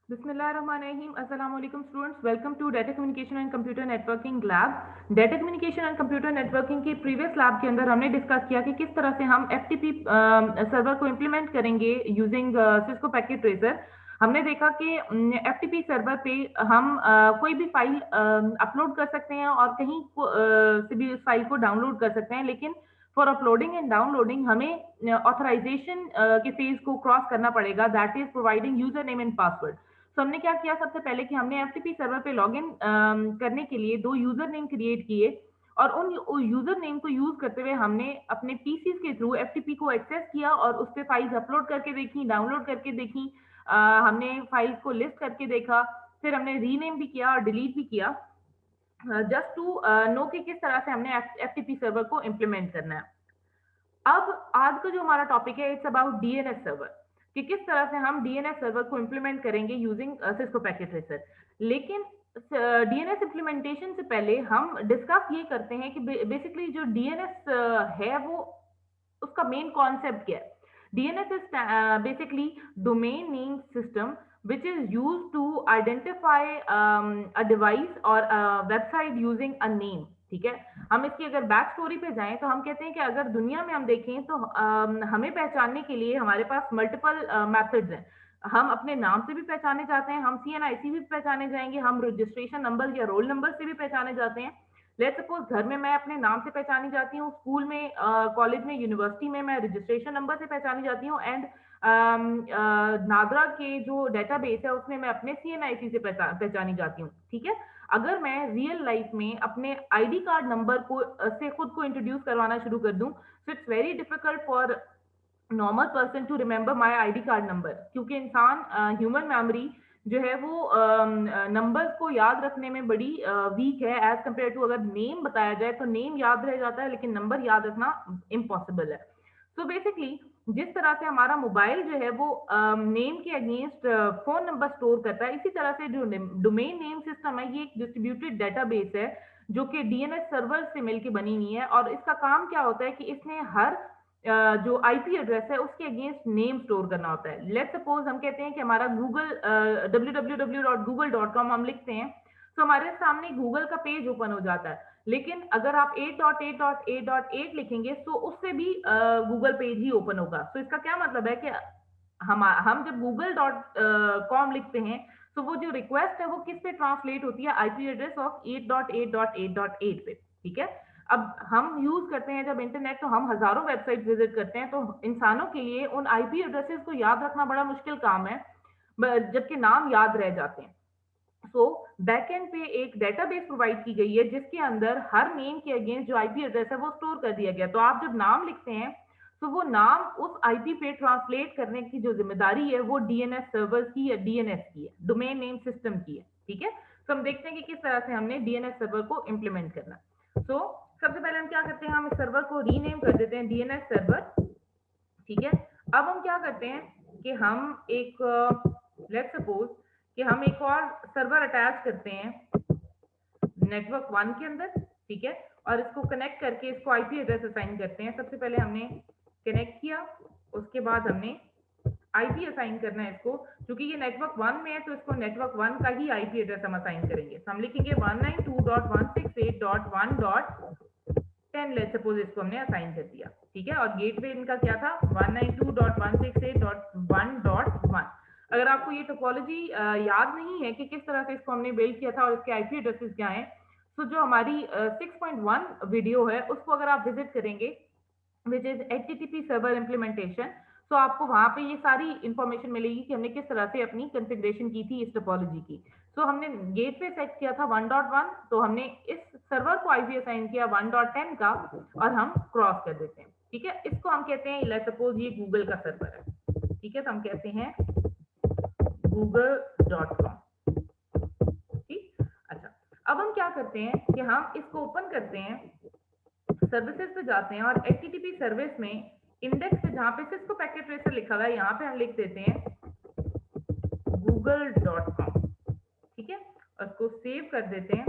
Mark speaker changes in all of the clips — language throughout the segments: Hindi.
Speaker 1: Bismillahirrahmanirrahim. Assalamu alaikum students. Welcome to Data Communication and Computer Networking Lab. Data Communication and Computer Networking के previous lab के अंदर हमने डिस्कस किया कि किस तरह से हम FTP सर्वर को इम्प्लीमेंट करेंगे यूजिंग Cisco Packet Tracer. हमने देखा कि FTP सर्वर पे हम कोई भी फाइल अपलोड कर सकते हैं और कहीं से भी उस फाइल को डाउनलोड कर सकते हैं, लेकिन फॉर अपलोडिंग एंड डाउनलोडिंग हमें ऑथराइजेशन के फेज को क्रॉस करना पड़ेगा, that is providing user name and password. तो हमने क्या किया, सबसे पहले कि हमने एफटीपी सर्वर पे लॉगिन करने के लिए 2 यूजर नेम क्रिएट किए और उन यूजर नेम को यूज करते हुए हमने अपने पीसी के थ्रू एफटीपी को एक्सेस किया और उस पे फाइल्स अपलोड करके देखी, डाउनलोड करके देखी, हमने फाइल्स को लिस्ट करके देखा, फिर हमने रीनेम भी किया और डिलीट भी किया, जस्ट टू नो कि किस तरह से हमने एफटीपी सर्वर को इम्प्लीमेंट करना है. अब आज का जो हमारा टॉपिक है, इट्स अबाउट डीएनएस सर्वर, कि किस तरह से हम डीएनएस सर्वर को इम्प्लीमेंट करेंगे यूजिंग सिस्को पैकेट ट्रेसर. लेकिन डीएनएस इम्प्लीमेंटेशन से पहले हम डिस्कस ये करते हैं कि बेसिकली जो डीएनएस है वो उसका मेन कॉन्सेप्ट क्या है. DNS is basically domain name system which is used to identify a device or a website using a name. ठीक है, हम इसकी अगर बैक स्टोरी पे जाएं तो हम कहते हैं कि अगर दुनिया में हम देखें तो हमें पहचानने के लिए हमारे पास मल्टीपल मेथड्स हैं. हम अपने नाम से भी पहचाने जाते हैं, हम CNIC भी पहचाने जाएंगे, हम रजिस्ट्रेशन नंबर या रोल नंबर से भी पहचाने जाते हैं. लेट्स सपोज घर में मैं अपने नाम से पहचानी जाती हूँ, स्कूल में, कॉलेज में, यूनिवर्सिटी में मैं रजिस्ट्रेशन नंबर से पहचानी जाती हूँ, एंड नादरा के जो डेटाबेस है उसमें मैं अपने CNIC से पहचानी जाती हूँ. ठीक है, अगर मैं रियल लाइफ में अपने आईडी कार्ड नंबर को से खुद को इंट्रोड्यूस करवाना शुरू कर दूं, so it's very difficult for normal person to remember my ID card number, क्योंकि इंसान ह्यूमन मेमोरी जो है वो नंबर्स को याद रखने में बड़ी वीक है एज कम्पेयर टू अगर नेम बताया जाए तो नेम याद रह जाता है लेकिन नंबर याद रखना इम्पॉसिबल है. सो बेसिकली जिस तरह से हमारा मोबाइल जो है वो नेम के अगेंस्ट फोन नंबर स्टोर करता है, इसी तरह से जो डोमेन नेम सिस्टम है ये एक डिस्ट्रीब्यूटेड डेटाबेस है जो कि डीएनएस सर्वर से मिलकर बनी हुई है. और इसका काम क्या होता है कि इसने हर जो आईपी एड्रेस है उसके अगेंस्ट नेम स्टोर करना होता है. लेट्स सपोज हम कहते हैं कि हमारा गूगल www.google.com हम लिखते हैं तो हमारे सामने गूगल का पेज ओपन हो जाता है, लेकिन अगर आप 8.8.8.8 लिखेंगे तो उससे भी गूगल पेज ही ओपन होगा. तो इसका क्या मतलब है कि हम जब google.com लिखते हैं तो वो जो रिक्वेस्ट है वो किस पे ट्रांसलेट होती है, आईपी एड्रेस ऑफ 8.8.8.8 पे. ठीक है, अब हम यूज करते हैं जब इंटरनेट तो हम हजारों वेबसाइट विजिट करते हैं, तो इंसानों के लिए उन आईपी एड्रेसेस को याद रखना बड़ा मुश्किल काम है, जबकि नाम याद रह जाते हैं. सो बैकएंड पे एक डेटाबेस प्रोवाइड की गई है जिसके अंदर हर नेम के अगेंस्ट जो आईपी एड्रेस है वो स्टोर कर दिया गया. तो आप जब नाम लिखते हैं तो वो नाम उस आईपी पे ट्रांसलेट करने की जो जिम्मेदारी है वो डीएनएस सर्वर की या डीएनएस की है, डोमेन नेम सिस्टम की है. ठीक है, तो हम देखते हैं कि किस तरह से हमने डीएनएस सर्वर को इम्प्लीमेंट करना. सो सबसे पहले हम क्या करते हैं, हम इस सर्वर को रीनेम कर देते हैं डीएनएस सर्वर. ठीक है, अब हम क्या करते हैं कि हम एक लेट्स सपोज कि हम एक और सर्वर अटैच करते हैं नेटवर्क 1 के अंदर. ठीक है, और इसको कनेक्ट करके इसको आईपी एड्रेस असाइन करते हैं. सबसे पहले हमने कनेक्ट किया, उसके बाद हमने आईपी असाइन करना है इसको, क्योंकि ये नेटवर्क 1 में है तो इसको नेटवर्क 1 का ही आईपी एड्रेस हम असाइन करेंगे. तो हम लिखेंगे 192.168.1.10. लेट्स सपोज इसको हमने असाइन कर दिया. ठीक है, और गेटवे इनका क्या था, 192.168.1.1. अगर आपको ये टोपोलॉजी याद नहीं है कि किस तरह से इसको हमने बिल्ड किया था और इसके आईपी एड्रेसेस क्या हैं, तो जो हमारी 6.1 वीडियो है उसको अगर आप विजिट करेंगे which is HTTP server implementation, तो आपको वहां पे ये सारी इंफॉर्मेशन मिलेगी कि हमने किस तरह से अपनी कॉन्फ़िगरेशन की थी इस टोपोलॉजी की. सो हमने गेटवे सेट किया था 1.1, तो हमने इस सर्वर को आईपी असाइन किया 1.10 का और हम क्रॉस कर देते हैं. ठीक है, इसको हम कहते हैं, लेट्स सपोज ये गूगल का सर्वर है. ठीक है, तो हम कहते हैं google.com. ठीक, अच्छा, अब हम क्या करते हैं कि हम इसको ओपन करते हैं, सर्विसेज पे जाते हैं और एचटीटीपी सर्विस में इंडेक्स पे जहां पे सिस्को पैकेट ट्रेसर लिखा हुआ है यहाँ पे हम लिख देते हैं google.com. ठीक है, और उसको सेव कर देते हैं.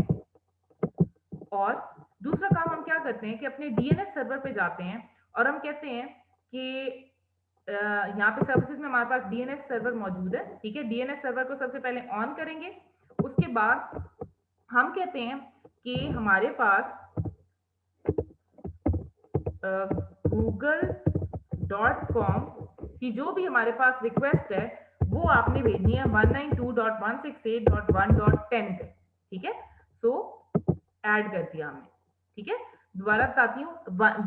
Speaker 1: और दूसरा काम हम क्या करते हैं कि अपने डीएनएस सर्वर पे जाते हैं और हम कहते हैं कि यहाँ पे सर्विसेज में हमारे पास डीएनएस सर्वर मौजूद है, ठीक है। डीएनएस सर्वर को सबसे पहले ऑन करेंगे, उसके बाद हम कहते हैं कि हमारे पास google.com की जो भी हमारे पास रिक्वेस्ट है वो आपने भेजनी है 192.168.1.10 पे, ठीक है। तो ऐड कर दिया हमने, ठीक है। दोबारा बताती हूँ,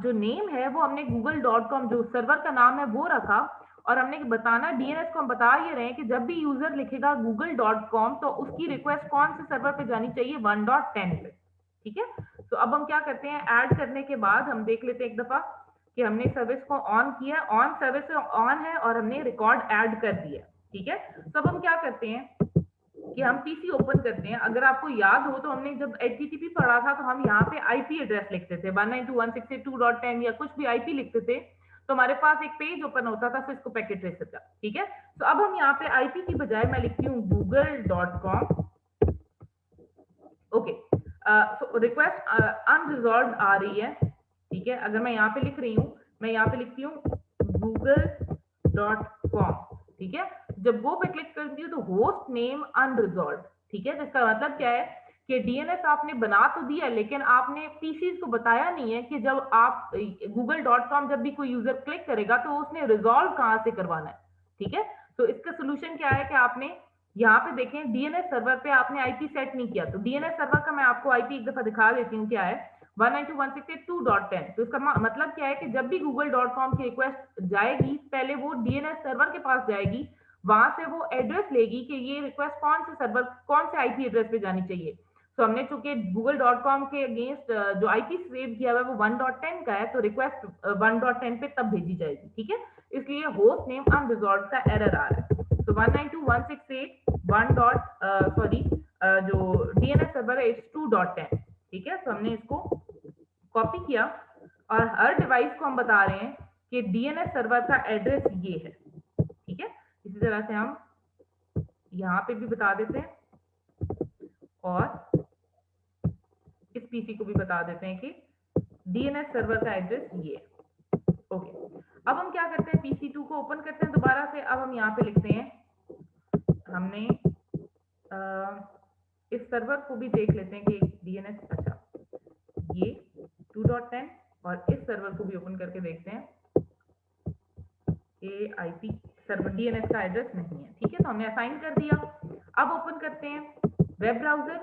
Speaker 1: जो नेम है वो हमने google.com जो सर्वर का नाम है वो रखा, और हमने बताना डीएनएस को हम बता ये रहे हैं कि जब भी यूजर लिखेगा google.com तो उसकी रिक्वेस्ट कौन से सर्वर पे जानी चाहिए, 1.10 पे, ठीक है। तो अब हम क्या करते हैं, ऐड करने के बाद हम देख लेते हैं एक दफा कि हमने सर्विस को ऑन किया, ऑन सर्विस ऑन है और हमने रिकॉर्ड ऐड कर दिया, ठीक है। तो अब हम क्या करते हैं कि हम पीसी ओपन करते हैं। अगर आपको याद हो तो हमने जब एचटीटीपी पढ़ा था तो हम यहाँ पे आईपी एड्रेस लिखते थे 192.168.2.10 या कुछ भी आईपी लिखते थे, तो हमारे पास एक पेज ओपन होता था सिस्को पैकेट ट्रेसर का, ठीक है। तो अब हम यहाँ पे आईपी की बजाय मैं लिखती हूँ google.com, okay. So request unresolve आ रही है, ठीक है। अगर मैं यहाँ पे लिख रही हूँ, मैं यहाँ पे लिखती हूँ google.com, ठीक है। जब गो पे क्लिक करती हूँ तो होस्ट नेम अनरिजॉल्व, ठीक है। जिसका मतलब क्या है कि डीएनएस आपने बना तो दिया लेकिन आपने पीसीज को बताया नहीं है कि जब आप google.com जब भी कोई यूजर क्लिक करेगा तो उसने रिजॉल्व कहाँ से करवाना है, ठीक है। तो इसका सोल्यूशन क्या है कि आपने यहाँ पे देखें डीएनएस सर्वर पे आपने आईपी सेट नहीं किया, तो डीएनएस सर्वर का मैं आपको आईपी एक दफा दिखा देती हूँ क्या है, 192.168.2.10। तो इसका मतलब क्या है कि जब भी google.com की रिक्वेस्ट जाएगी पहले वो डीएनएस सर्वर के पास जाएगी, वहां से वो एड्रेस लेगी कि ये रिक्वेस्ट कौन से सर्वर कौन से आईपी एड्रेस पे जानी चाहिए। तो हमने चूंकि google.com के अगेंस्ट जो आईपी सेव किया हुआ है वो 1.10 का है, तो रिक्वेस्ट 1.10 पे तब भेजी जाएगी, ठीक है। इसलिए होस्ट नेम अनरिजॉल्व का एरर आ रहा है। तो 192.168.1. जो डीएनएस सर्वर है इट्स 2.10, ठीक है। तो हमने इसको कॉपी किया और हर डिवाइस को हम बता रहे हैं कि डीएनएस सर्वर का एड्रेस ये है, ठीक है। इसी तरह से हम यहाँ पे भी बता देते हैं और इस पीसी को भी बता देते हैं कि डीएनएस सर्वर का एड्रेस ये है, ओके। अब हम क्या करते हैं, PC2 को ओपन करते हैं दोबारा से। अब हम यहाँ पे लिखते हैं, हमने इस सर्वर को भी देख लेते हैं कि डीएनएस, अच्छा ये 2.10, और इस सर्वर को भी ओपन करके देखते हैं कि आईपी सर्वर डीएनएस का एड्रेस नहीं है, ठीक है। तो हमने असाइन कर दिया। अब ओपन करते हैं वेब ब्राउजर,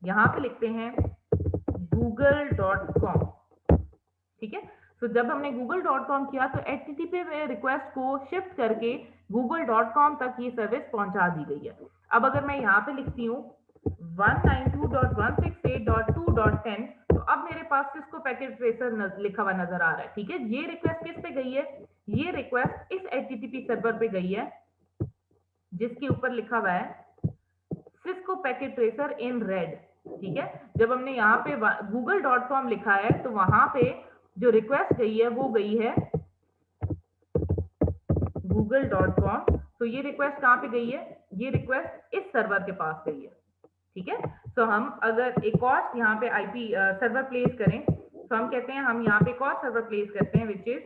Speaker 1: यहाँ पे लिखते हैं google.com, ठीक है। तो जब हमने google.com किया तो HTTP रिक्वेस्ट को शिफ्ट करके google.com तक ये सर्विस पहुंचा दी गई है। अब अगर मैं यहाँ पे लिखती हूँ 192.168.2.10, तो अब मेरे पास सिस्को पैकेट ट्रेसर लिखा हुआ नजर आ रहा है, ठीक है। ये रिक्वेस्ट किस पे गई है, ये रिक्वेस्ट इस HTTP सर्वर पे गई है जिसके ऊपर लिखा हुआ है Cisco packet tracer in red, ठीक है। जब हमने यहाँ पे google.com लिखा है तो वहां पे जो रिक्वेस्ट गई है वो गई है google.com। तो ये रिक्वेस्ट कहाँ पे गई है, ये रिक्वेस्ट इस सर्वर के पास गई है, ठीक है। तो हम अगर एक और यहाँ पे आईपी सर्वर प्लेस करें तो हम कहते हैं, हम यहाँ पे एक और सर्वर प्लेस करते हैं विच इज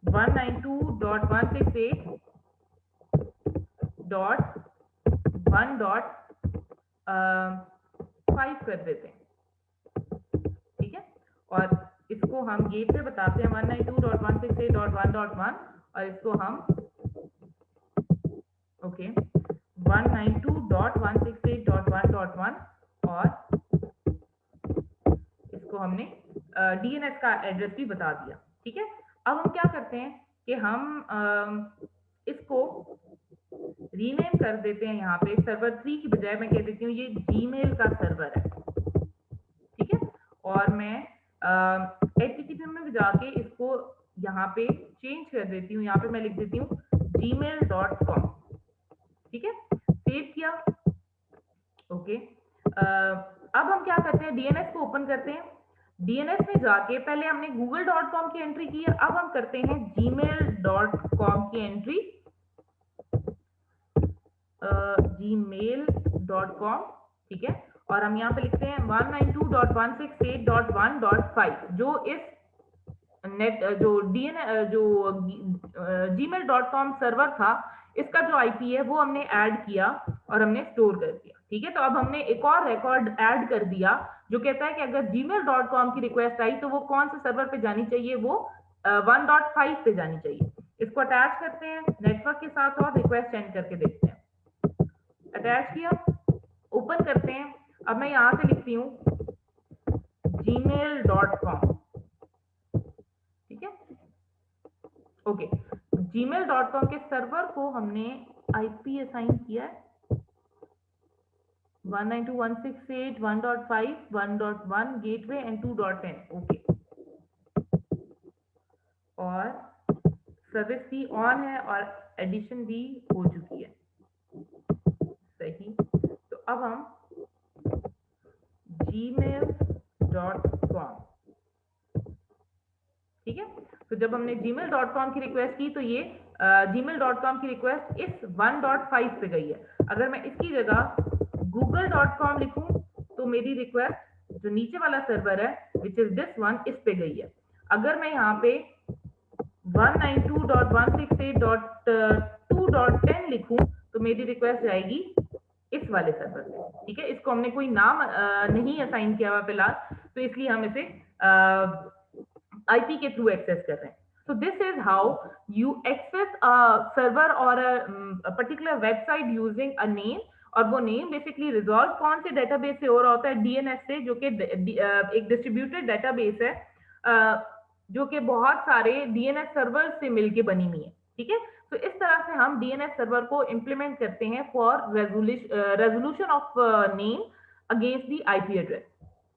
Speaker 1: 192.168.1.5 कर देते हैं, ठीक है। और इसको हम गेटवे बताते हैं 192.168.1.1 और इसको हम ओके 192.168.1.1 और इसको हमने डीएनएस का एड्रेस भी बता दिया, ठीक है। अब हम क्या करते हैं कि हम इसको रीनेम कर देते हैं, यहाँ पे सर्वर 3 की बजाय मैं कह देती हूँ ये जीमेल का सर्वर है, ठीक है। और मैं HTTP में जाके इसको यहाँ पे चेंज कर देती हूँ, यहाँ पे मैं लिख देती हूँ gmail.com, ठीक है। सेव किया, ओके। अब हम क्या करते हैं, डीएनएस को ओपन करते हैं। डीएनएस में जाके पहले हमने google.com की एंट्री की है, अब हम करते हैं gmail.com की एंट्री, gmail.com, ठीक है। और हम यहाँ पे लिखते हैं 192.168.1.5 जो इस नेट जो gmail.com सर्वर था, इसका जो आईपी है वो हमने ऐड किया और हमने स्टोर कर दिया। ठीक है, तो अब हमने एक और रिकॉर्ड ऐड कर दिया जो कहता है कि अगर gmail.com की रिक्वेस्ट आई तो वो कौन से सर्वर पे जानी चाहिए, वो 1.5 पे जानी चाहिए। इसको अटैच करते हैं नेटवर्क के साथ और रिक्वेस्ट सेंड करके देखते हैं। अटैच किया, ओपन करते हैं। अब मैं यहां से लिखती हूँ gmail.com। ठीक है, ओके। gmail.com के सर्वर को हमने आईपी असाइन किया है 192.168.1.5, 1.1 गेटवे एंड 2.10। ओके, और सर्विस भी ऑन है और एडिशन भी हो चुकी है। सही, तो अब हम gmail.com, ठीक है, तो जब हमने gmail.com की रिक्वेस्ट की तो ये gmail.com की रिक्वेस्ट इस 1.5 पे गई है। अगर मैं इसकी जगह google.com लिखूं तो मेरी रिक्वेस्ट जो नीचे वाला सर्वर है विच इज दिस वन, इस पे गई है। अगर मैं यहाँ पे 192.168.2.10 लिखूं तो मेरी रिक्वेस्ट जाएगी इस वाले सर्वर पे। ठीक है, इसको हमने कोई नाम नहीं असाइन किया हुआ फिलहाल, तो इसलिए हम इसे IP के थ्रू एक्सेस कर रहे हैं। So this is how you access a server or a particular website using a name, और वो नेम बेसिकली रिजॉल्व कौन से डेटाबेस से हो रहा होता है, डीएनएस से, जो कि एक डिस्ट्रीब्यूटेड डेटाबेस है जो कि बहुत सारे डीएनएस सर्वर से मिलके बनी हुई है। ठीक है, तो इस तरह से हम डीएनएस सर्वर को इंप्लीमेंट करते हैं for resolution of name against the IP address.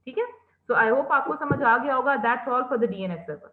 Speaker 1: ठीक है, सो आई होप आपको समझ आ गया होगा। That's all for the DNS server.